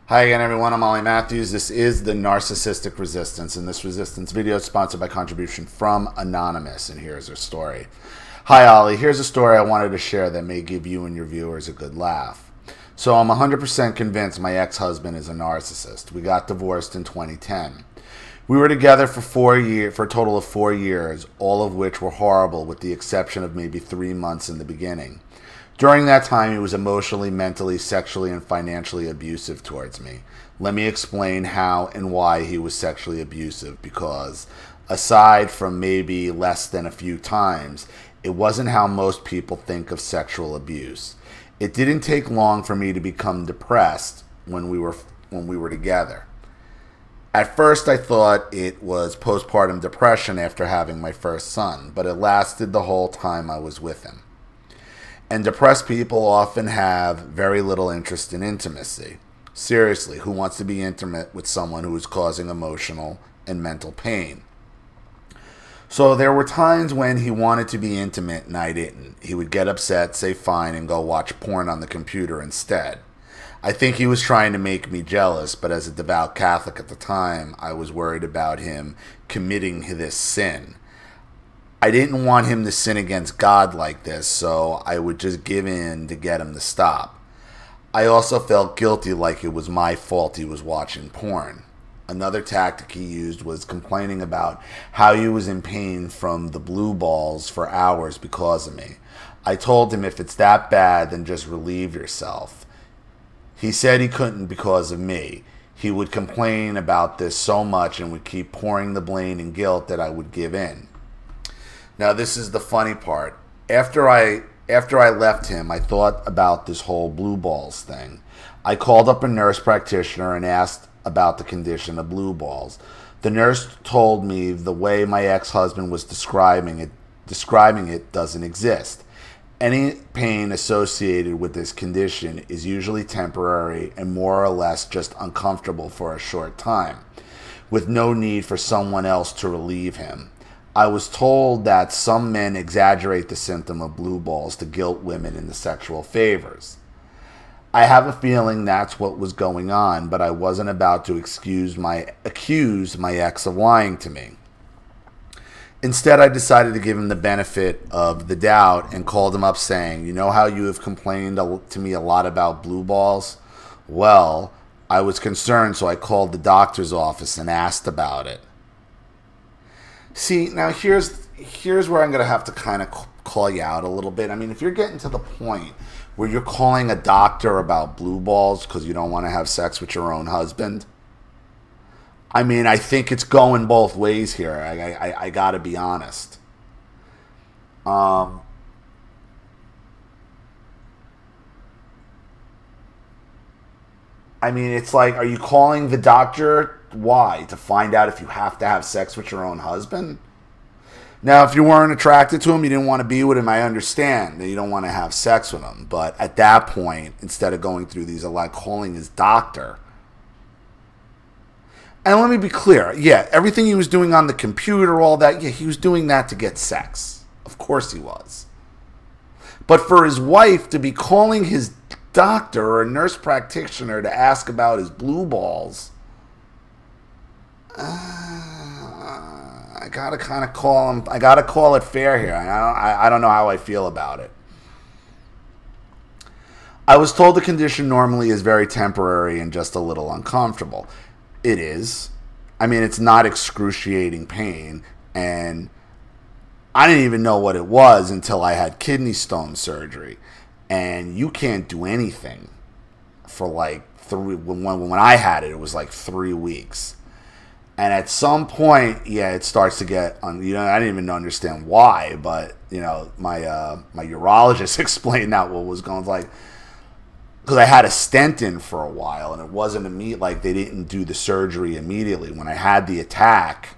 Hi again, everyone. I'm Ollie Matthews. This is the Narcissistic Resistance, and this resistance video is sponsored by contribution from Anonymous, and here's her story. Hi, Ollie. Here's a story I wanted to share that may give you and your viewers a good laugh. So I'm 100% convinced my ex-husband is a narcissist. We got divorced in 2010. We were together for a total of 4 years, all of which were horrible with the exception of maybe 3 months in the beginning. During that time, he was emotionally, mentally, sexually, and financially abusive towards me. Let me explain how and why he was sexually abusive, because aside from maybe less than a few times, it wasn't how most people think of sexual abuse. It didn't take long for me to become depressed when we were together. At first, I thought it was postpartum depression after having my first son, but it lasted the whole time I was with him. And depressed people often have very little interest in intimacy. Seriously, who wants to be intimate with someone who is causing emotional and mental pain? So there were times when he wanted to be intimate and I didn't. He would get upset, say fine, and go watch porn on the computer instead. I think he was trying to make me jealous, but as a devout Catholic at the time, I was worried about him committing this sin. I didn't want him to sin against God like this, so I would just give in to get him to stop. I also felt guilty, like it was my fault he was watching porn. Another tactic he used was complaining about how he was in pain from the blue balls for hours because of me. I told him if it's that bad, then just relieve yourself. He said he couldn't because of me. He would complain about this so much and would keep pouring the blame and guilt that I would give in. Now, this is the funny part. After I left him, I thought about this whole blue balls thing. I called up a nurse practitioner and asked about the condition of blue balls. The nurse told me the way my ex-husband was describing it doesn't exist. Any pain associated with this condition is usually temporary and more or less just uncomfortable for a short time, with no need for someone else to relieve him. I was told that some men exaggerate the symptom of blue balls to guilt women into sexual favors. I have a feeling that's what was going on, but I wasn't about to accuse my ex of lying to me. Instead, I decided to give him the benefit of the doubt and called him up saying, "You know how you have complained to me a lot about blue balls? Well, I was concerned, so I called the doctor's office and asked about it." See, now here's where I'm going to have to kind of call you out a little bit. I mean, if you're getting to the point where you're calling a doctor about blue balls because you don't want to have sex with your own husband, I mean, I think it's going both ways here. I got to be honest. I mean, it's like, are you calling the doctor? Why? To find out if you have to have sex with your own husband? Now, if you weren't attracted to him, you didn't want to be with him, I understand that you don't want to have sex with him. But at that point, instead of going through these, like calling his doctor. And let me be clear. Yeah, everything he was doing on the computer, all that, yeah, he was doing that to get sex. Of course he was. But for his wife to be calling his doctor or a nurse practitioner to ask about his blue balls, I gotta kind of call him. I gotta call it fair here. I don't know how I feel about it. I was told the condition normally is very temporary and just a little uncomfortable. It is. I mean, it's not excruciating pain, and I didn't even know what it was until I had kidney stone surgery, and you can't do anything for like when I had it, it was like 3 weeks. And at some point, yeah, it starts to get, I didn't even understand why, but, my urologist explained out what was going on. Like, because I had a stent in for a while, and it wasn't immediate, like, they didn't do the surgery immediately. When I had the attack,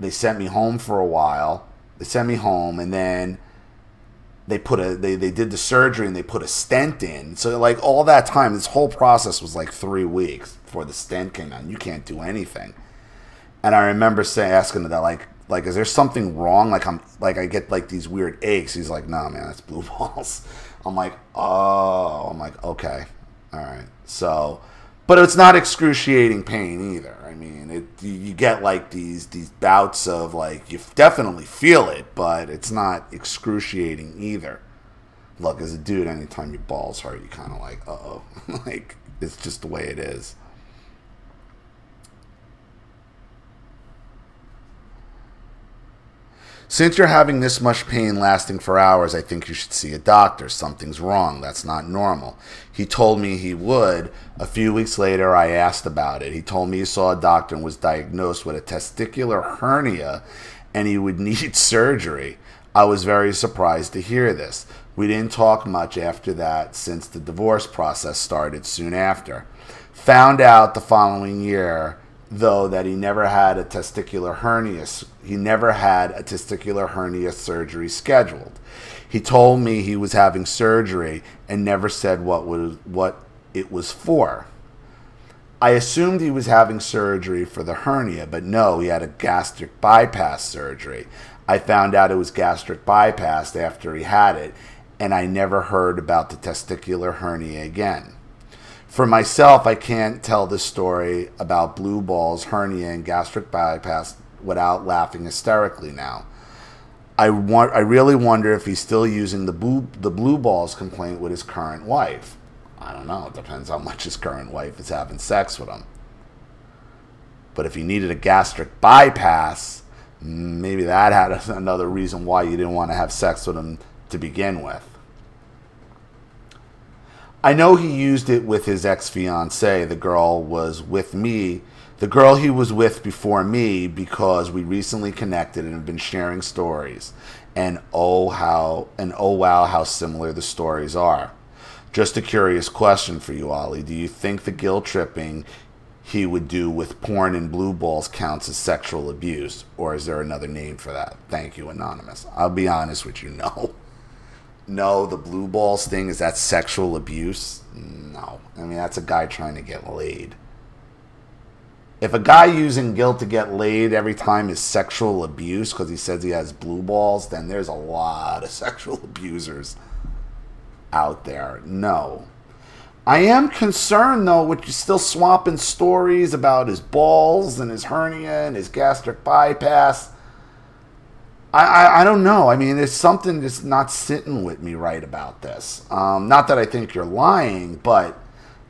they sent me home for a while. They sent me home, and then they did the surgery, and they put a stent in. So, like, all that time, this whole process was like 3 weeks before the stent came out. You can't do anything. And I remember asking that, like, is there something wrong? Like, I get like these weird aches. He's like, "No, man, that's blue balls." I'm like, oh, I'm like, okay, all right. So, but it's not excruciating pain either. I mean, you get like these bouts of like, you definitely feel it, but it's not excruciating either. Look, as a dude, anytime your balls hurt, you kind of like, uh-oh. Like, it's just the way it is. Since you're having this much pain lasting for hours, I think you should see a doctor. Something's wrong. That's not normal. He told me he would. A few weeks later, I asked about it. He told me he saw a doctor and was diagnosed with a testicular hernia and he would need surgery. I was very surprised to hear this. We didn't talk much after that since the divorce process started soon after. Found out the following year, though, that he never had a testicular hernia. He never had a testicular hernia surgery scheduled. He told me he was having surgery and never said what it was for. I assumed he was having surgery for the hernia, but no, he had a gastric bypass surgery. I found out it was gastric bypass after he had it, and I never heard about the testicular hernia again. For myself, I can't tell this story about blue balls, hernia, and gastric bypass without laughing hysterically now. I really wonder if he's still using the blue balls complaint with his current wife. I don't know. It depends how much his current wife is having sex with him. But if he needed a gastric bypass, maybe that had another reason why you didn't want to have sex with him to begin with. I know he used it with his ex-fiancée. The girl he was with before me, because we recently connected and have been sharing stories. And oh wow, how similar the stories are. Just a curious question for you, Ollie. Do you think the guilt tripping he would do with porn and blue balls counts as sexual abuse? Or is there another name for that? Thank you, Anonymous. I'll be honest with you, no. No, the blue balls thing, is that sexual abuse? No. I mean, that's a guy trying to get laid. If a guy using guilt to get laid every time is sexual abuse because he says he has blue balls, then there's a lot of sexual abusers out there. No. I am concerned, though, with you still swapping stories about his balls and his hernia and his gastric bypass. I don't know. I mean, there's something that's not sitting with me right about this. Not that I think you're lying, but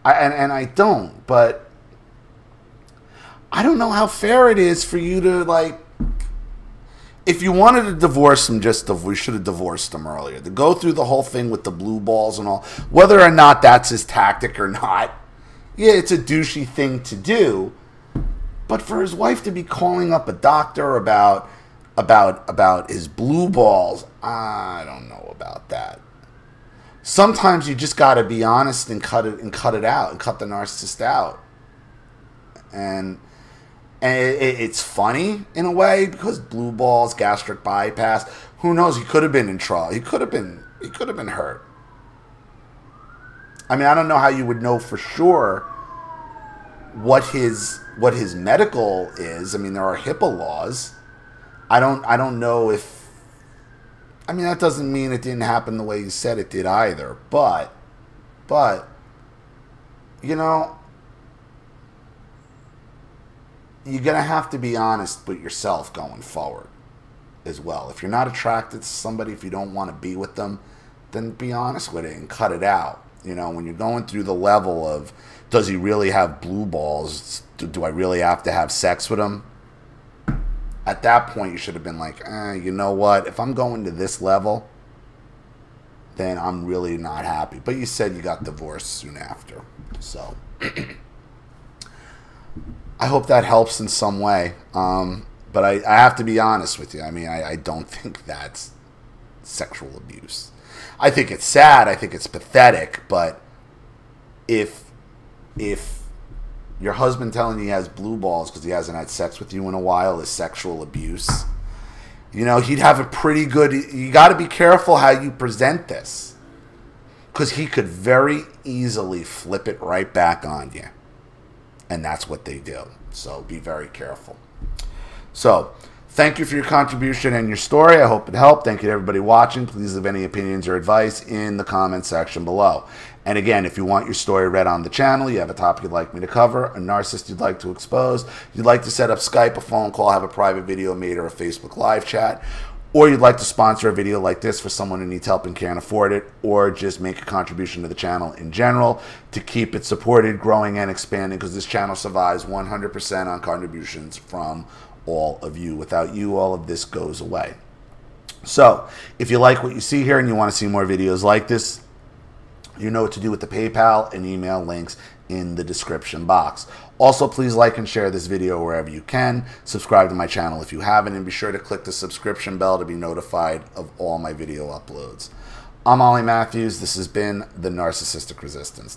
I don't. But I don't know how fair it is for you to, like, if you wanted to divorce him, we should have divorced him earlier. To go through the whole thing with the blue balls and all, whether or not that's his tactic or not, yeah, it's a douchey thing to do. But for his wife to be calling up a doctor about his blue balls, I don't know about that. Sometimes you just got to be honest and cut it out, and cut the narcissist out. And it's funny in a way, because blue balls, gastric bypass, who knows? He could have been in trouble. He could have been hurt. I mean, I don't know how you would know for sure what his medical is. I mean, there are HIPAA laws. I don't know if, I mean, that doesn't mean it didn't happen the way you said it did either. But, you know, you're going to have to be honest with yourself going forward as well. If you're not attracted to somebody, if you don't want to be with them, then be honest with it and cut it out. You know, when you're going through the level of, does he really have blue balls? Do I really have to have sex with him? At that point, you should have been like, you know what? If I'm going to this level, then I'm really not happy. But you said you got divorced soon after. So I hope that helps in some way. But I have to be honest with you. I mean, I don't think that's sexual abuse. I think it's sad. I think it's pathetic. But if your husband telling you he has blue balls because he hasn't had sex with you in a while is sexual abuse, you know, he'd have a pretty good, you got to be careful how you present this, because he could very easily flip it right back on you. And that's what they do. So be very careful. So Thank you for your contribution and your story. I hope it helped. Thank you to everybody watching. Please leave any opinions or advice in the comment section below. And again, if you want your story read on the channel, you have a topic you'd like me to cover, a narcissist you'd like to expose, you'd like to set up Skype, a phone call, have a private video made, or a Facebook live chat, or you'd like to sponsor a video like this for someone who needs help and can't afford it, or just make a contribution to the channel in general to keep it supported, growing, and expanding, because this channel survives 100% on contributions from all of you. Without you, all of this goes away. So if you like what you see here and you want to see more videos like this, you know what to do with the PayPal and email links in the description box. Also, please like and share this video wherever you can. Subscribe to my channel if you haven't, and be sure to click the subscription bell to be notified of all my video uploads. I'm Ollie Matthews. This has been the Narcissistic Resistance.